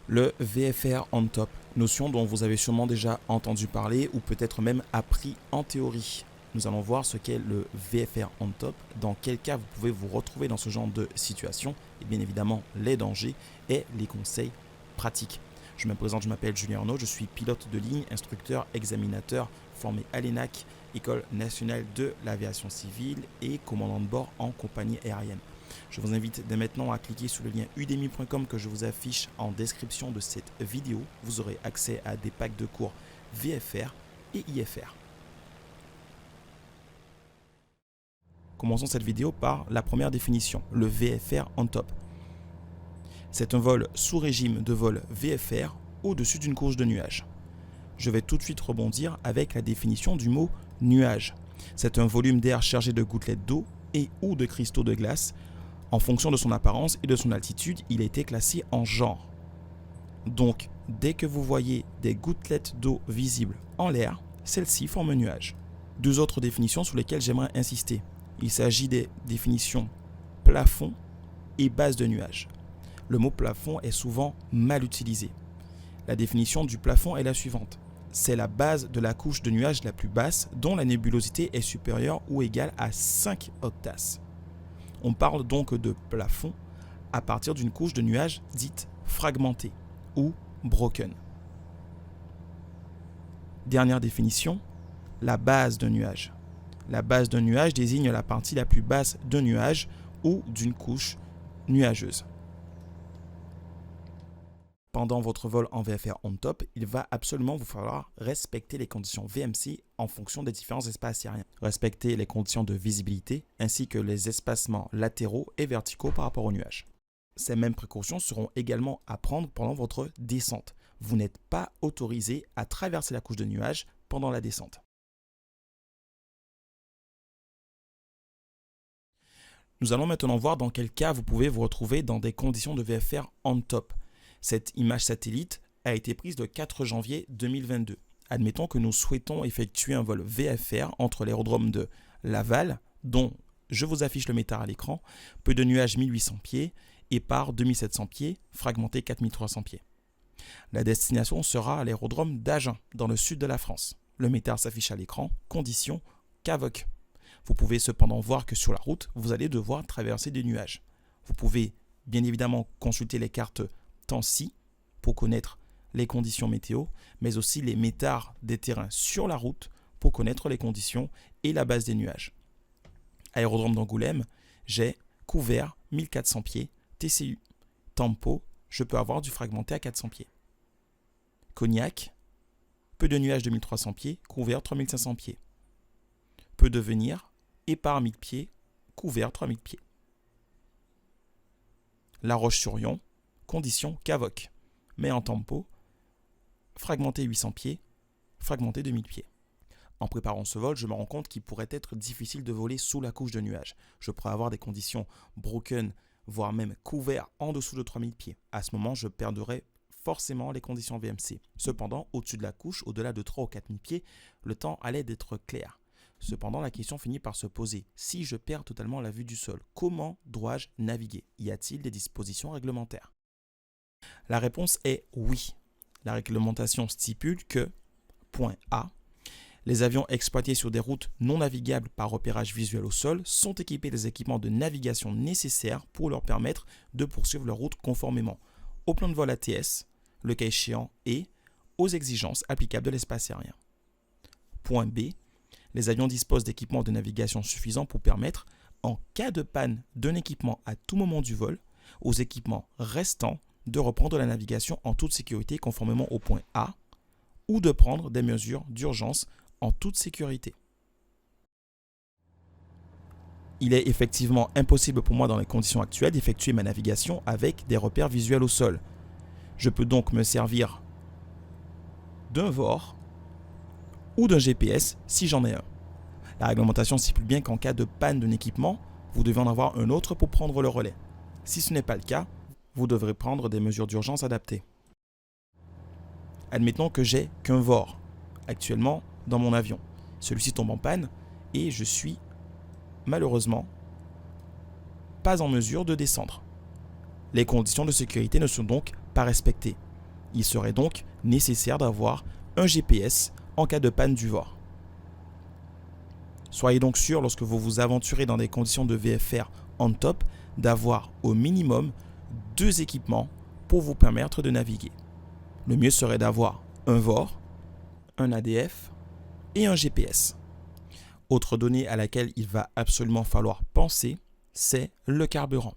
Le VFR on top, notion dont vous avez sûrement déjà entendu parler ou peut-être même appris en théorie. Nous allons voir ce qu'est le VFR on top, dans quel cas vous pouvez vous retrouver dans ce genre de situation, et bien évidemment les dangers et les conseils pratiques. Je me présente, je m'appelle Julien Arnaud, je suis pilote de ligne, instructeur, examinateur, formé à l'ENAC, École nationale de l'aviation civile et commandant de bord en compagnie aérienne. Je vous invite dès maintenant à cliquer sur le lien udemy.com que je vous affiche en description de cette vidéo. Vous aurez accès à des packs de cours VFR et IFR. Commençons cette vidéo par la première définition, le VFR on top. C'est un vol sous régime de vol VFR au-dessus d'une couche de nuages. Je vais tout de suite rebondir avec la définition du mot nuage. C'est un volume d'air chargé de gouttelettes d'eau et ou de cristaux de glace. En fonction de son apparence et de son altitude, il a été classé en genre. Donc, dès que vous voyez des gouttelettes d'eau visibles en l'air, celles-ci forment un nuage. Deux autres définitions sur lesquelles j'aimerais insister. Il s'agit des définitions plafond et base de nuage. Le mot plafond est souvent mal utilisé. La définition du plafond est la suivante. C'est la base de la couche de nuages la plus basse dont la nébulosité est supérieure ou égale à 5 octas. On parle donc de plafond à partir d'une couche de nuages dite fragmentée ou broken. Dernière définition, la base d'un nuage. La base d'un nuage désigne la partie la plus basse d'un nuage ou d'une couche nuageuse. Pendant votre vol en VFR on top, il va absolument vous falloir respecter les conditions VMC en fonction des différents espaces aériens. Respecter les conditions de visibilité ainsi que les espacements latéraux et verticaux par rapport aux nuages. Ces mêmes précautions seront également à prendre pendant votre descente. Vous n'êtes pas autorisé à traverser la couche de nuages pendant la descente. Nous allons maintenant voir dans quel cas vous pouvez vous retrouver dans des conditions de VFR on top. Cette image satellite a été prise le 4 janvier 2022. Admettons que nous souhaitons effectuer un vol VFR entre l'aérodrome de Laval, dont je vous affiche le métard à l'écran, peu de nuages 1800 pieds et par 2700 pieds, fragmenté 4300 pieds. La destination sera à l'aérodrome d'Agen, dans le sud de la France. Le métard s'affiche à l'écran, condition CAVOC. Vous pouvez cependant voir que sur la route, vous allez devoir traverser des nuages. Vous pouvez bien évidemment consulter les cartes temps-ci pour connaître les conditions météo, mais aussi les métards des terrains sur la route pour connaître les conditions et la base des nuages. Aérodrome d'Angoulême, j'ai couvert 1400 pieds, TCU. Tempo, je peux avoir du fragmenté à 400 pieds. Cognac, peu de nuages de 1300 pieds, couvert 3500 pieds. Peu de venir, et par 1000 pieds, couvert 3000 pieds. La Roche-sur-Yon, condition CAVOC, mais en tempo, fragmenté 800 pieds, fragmenté 2000 pieds. En préparant ce vol, je me rends compte qu'il pourrait être difficile de voler sous la couche de nuages. Je pourrais avoir des conditions broken, voire même couverts en dessous de 3000 pieds. À ce moment, je perdrais forcément les conditions VMC. Cependant, au-dessus de la couche, au-delà de 3 ou 4000 pieds, le temps allait d'être clair. Cependant, la question finit par se poser. Si je perds totalement la vue du sol, comment dois-je naviguer? Y a-t-il des dispositions réglementaires? La réponse est oui. La réglementation stipule que, point A, les avions exploités sur des routes non navigables par repérage visuel au sol sont équipés des équipements de navigation nécessaires pour leur permettre de poursuivre leur route conformément au plan de vol ATS, le cas échéant, et aux exigences applicables de l'espace aérien. Point B, les avions disposent d'équipements de navigation suffisants pour permettre, en cas de panne d'un équipement à tout moment du vol, aux équipements restants de reprendre la navigation en toute sécurité conformément au point A ou de prendre des mesures d'urgence en toute sécurité. Il est effectivement impossible pour moi dans les conditions actuelles d'effectuer ma navigation avec des repères visuels au sol. Je peux donc me servir d'un VOR ou d'un GPS si j'en ai un. La réglementation stipule bien qu'en cas de panne d'un équipement, vous devez en avoir un autre pour prendre le relais. Si ce n'est pas le cas, vous devrez prendre des mesures d'urgence adaptées. Admettons que j'ai qu'un VOR actuellement dans mon avion. Celui-ci tombe en panne et je suis malheureusement pas en mesure de descendre. Les conditions de sécurité ne sont donc pas respectées. Il serait donc nécessaire d'avoir un GPS en cas de panne du VOR. Soyez donc sûr, lorsque vous vous aventurez dans des conditions de VFR on top, d'avoir au minimum 2 équipements pour vous permettre de naviguer. Le mieux serait d'avoir un VOR, un ADF et un GPS. Autre donnée à laquelle il va absolument falloir penser, c'est le carburant.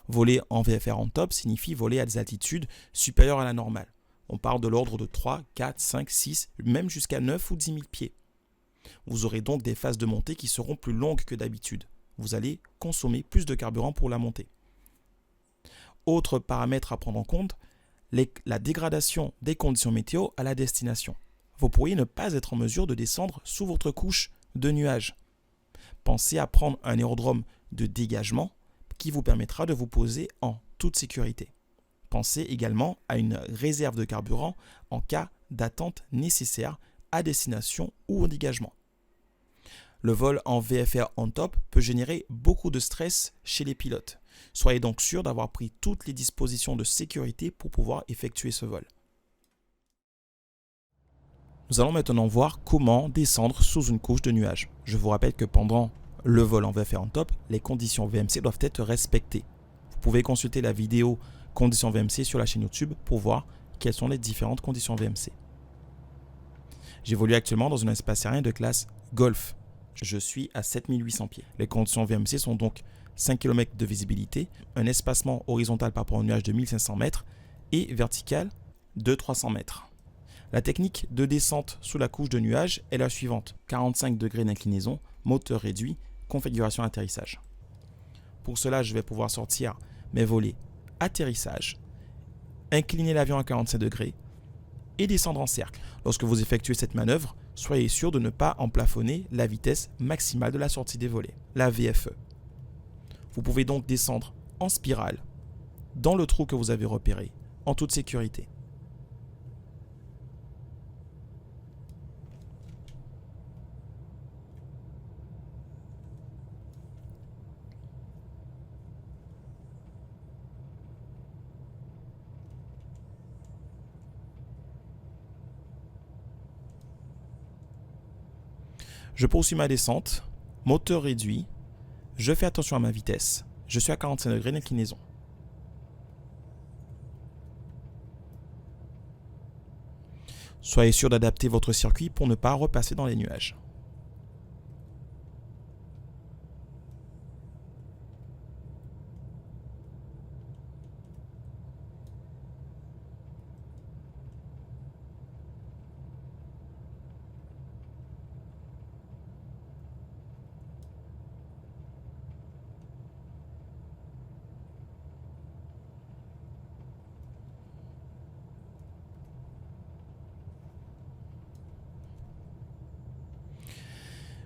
Voler en VFR on top signifie voler à des altitudes supérieures à la normale. On parle de l'ordre de 3, 4, 5, 6, même jusqu'à 9 ou 10 000 pieds. Vous aurez donc des phases de montée qui seront plus longues que d'habitude. Vous allez consommer plus de carburant pour la montée. Autre paramètre à prendre en compte, la dégradation des conditions météo à la destination. Vous pourriez ne pas être en mesure de descendre sous votre couche de nuages. Pensez à prendre un aérodrome de dégagement qui vous permettra de vous poser en toute sécurité. Pensez également à une réserve de carburant en cas d'attente nécessaire à destination ou au dégagement. Le vol en VFR on top peut générer beaucoup de stress chez les pilotes. Soyez donc sûr d'avoir pris toutes les dispositions de sécurité pour pouvoir effectuer ce vol. Nous allons maintenant voir comment descendre sous une couche de nuages. Je vous rappelle que pendant le vol en VFR on top, les conditions VMC doivent être respectées. Vous pouvez consulter la vidéo conditions VMC sur la chaîne YouTube pour voir quelles sont les différentes conditions VMC. J'évolue actuellement dans un espace aérien de classe Golf. Je suis à 7800 pieds. Les conditions VMC sont donc 5 km de visibilité, un espacement horizontal par rapport au nuage de 1500 mètres et vertical de 300 mètres. La technique de descente sous la couche de nuages est la suivante. 45 degrés d'inclinaison, moteur réduit, configuration atterrissage. Pour cela, je vais pouvoir sortir mes volets atterrissage, incliner l'avion à 45 degrés et descendre en cercle. Lorsque vous effectuez cette manœuvre, soyez sûr de ne pas emplafonner la vitesse maximale de la sortie des volets, la VFE. Vous pouvez donc descendre en spirale dans le trou que vous avez repéré en toute sécurité. Je poursuis ma descente, moteur réduit, je fais attention à ma vitesse, je suis à 45 degrés d'inclinaison. Soyez sûr d'adapter votre circuit pour ne pas repasser dans les nuages.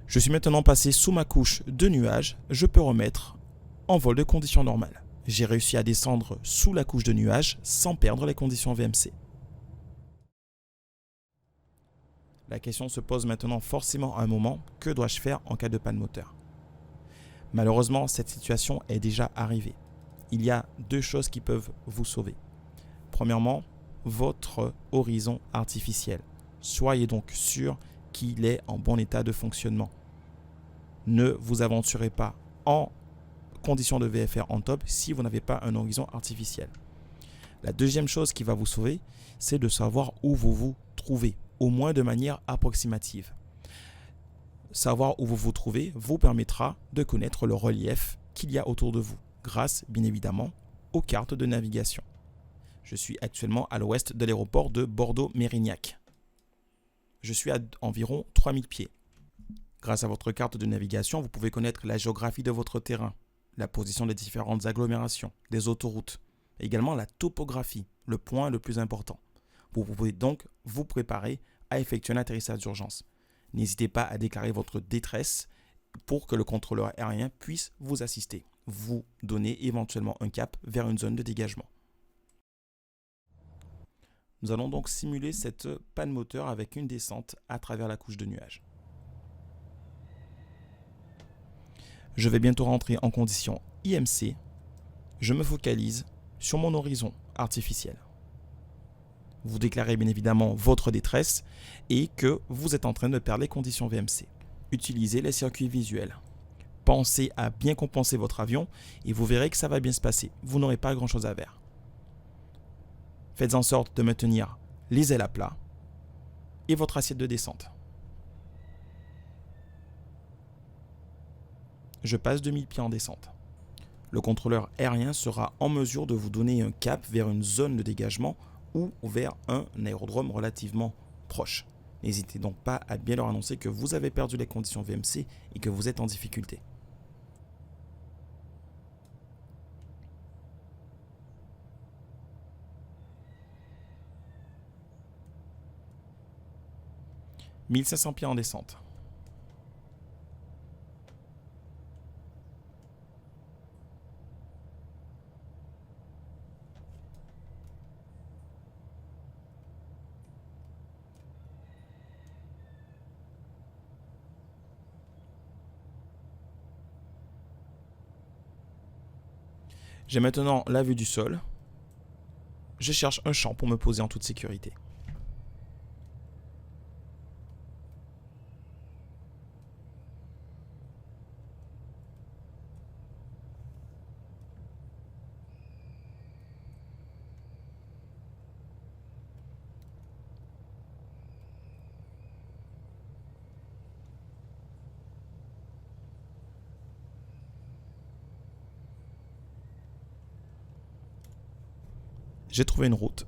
Je suis maintenant passé sous ma couche de nuages, je peux remettre en vol de conditions normales. J'ai réussi à descendre sous la couche de nuages sans perdre les conditions VMC. La question se pose maintenant forcément à un moment, que dois-je faire en cas de panne moteur? Malheureusement, cette situation est déjà arrivée. Il y a 2 choses qui peuvent vous sauver. Premièrement, votre horizon artificiel. Soyez donc sûr qu'il est en bon état de fonctionnement. Ne vous aventurez pas en conditions de VFR on top si vous n'avez pas un horizon artificiel. La deuxième chose qui va vous sauver, c'est de savoir où vous vous trouvez, au moins de manière approximative. Savoir où vous vous trouvez vous permettra de connaître le relief qu'il y a autour de vous, grâce bien évidemment aux cartes de navigation. Je suis actuellement à l'ouest de l'aéroport de Bordeaux-Mérignac. Je suis à environ 3000 pieds. Grâce à votre carte de navigation, vous pouvez connaître la géographie de votre terrain, la position des différentes agglomérations, des autoroutes, et également la topographie, le point le plus important. Vous pouvez donc vous préparer à effectuer un atterrissage d'urgence. N'hésitez pas à déclarer votre détresse pour que le contrôleur aérien puisse vous assister, vous donner éventuellement un cap vers une zone de dégagement. Nous allons donc simuler cette panne moteur avec une descente à travers la couche de nuages. Je vais bientôt rentrer en condition IMC. Je me focalise sur mon horizon artificiel. Vous déclarez bien évidemment votre détresse et que vous êtes en train de perdre les conditions VMC. Utilisez les circuits visuels. Pensez à bien compenser votre avion et vous verrez que ça va bien se passer. Vous n'aurez pas grand-chose à faire. Faites en sorte de maintenir les ailes à plat et votre assiette de descente. Je passe de 1000 pieds en descente. Le contrôleur aérien sera en mesure de vous donner un cap vers une zone de dégagement ou vers un aérodrome relativement proche. N'hésitez donc pas à bien leur annoncer que vous avez perdu les conditions VMC et que vous êtes en difficulté. « 1500 pieds en descente. J'ai maintenant la vue du sol. Je cherche un champ pour me poser en toute sécurité. J'ai trouvé une route.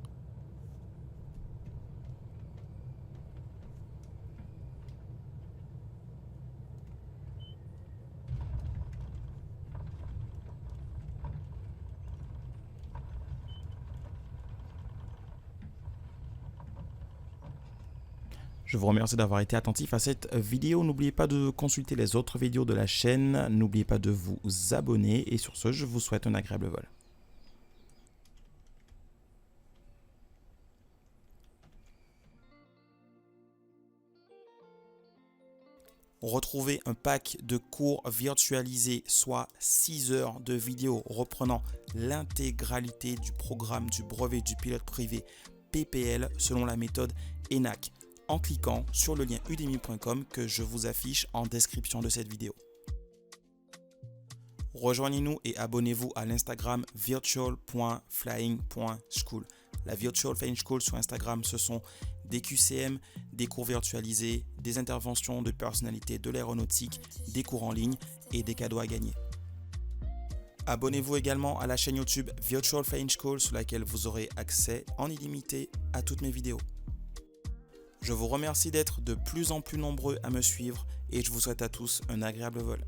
Je vous remercie d'avoir été attentif à cette vidéo. N'oubliez pas de consulter les autres vidéos de la chaîne. N'oubliez pas de vous abonner. Et sur ce, je vous souhaite un agréable vol. Retrouvez un pack de cours virtualisés, soit 6 heures de vidéos reprenant l'intégralité du programme du brevet du pilote privé PPL selon la méthode ENAC en cliquant sur le lien udemy.com que je vous affiche en description de cette vidéo. Rejoignez-nous et abonnez-vous à l'Instagram virtual.flying.school. La Virtual Flying School sur Instagram, ce sont des QCM, des cours virtualisés, des interventions de personnalités de l'aéronautique, des cours en ligne et des cadeaux à gagner. Abonnez-vous également à la chaîne YouTube Virtual Flying School sur laquelle vous aurez accès en illimité à toutes mes vidéos. Je vous remercie d'être de plus en plus nombreux à me suivre et je vous souhaite à tous un agréable vol.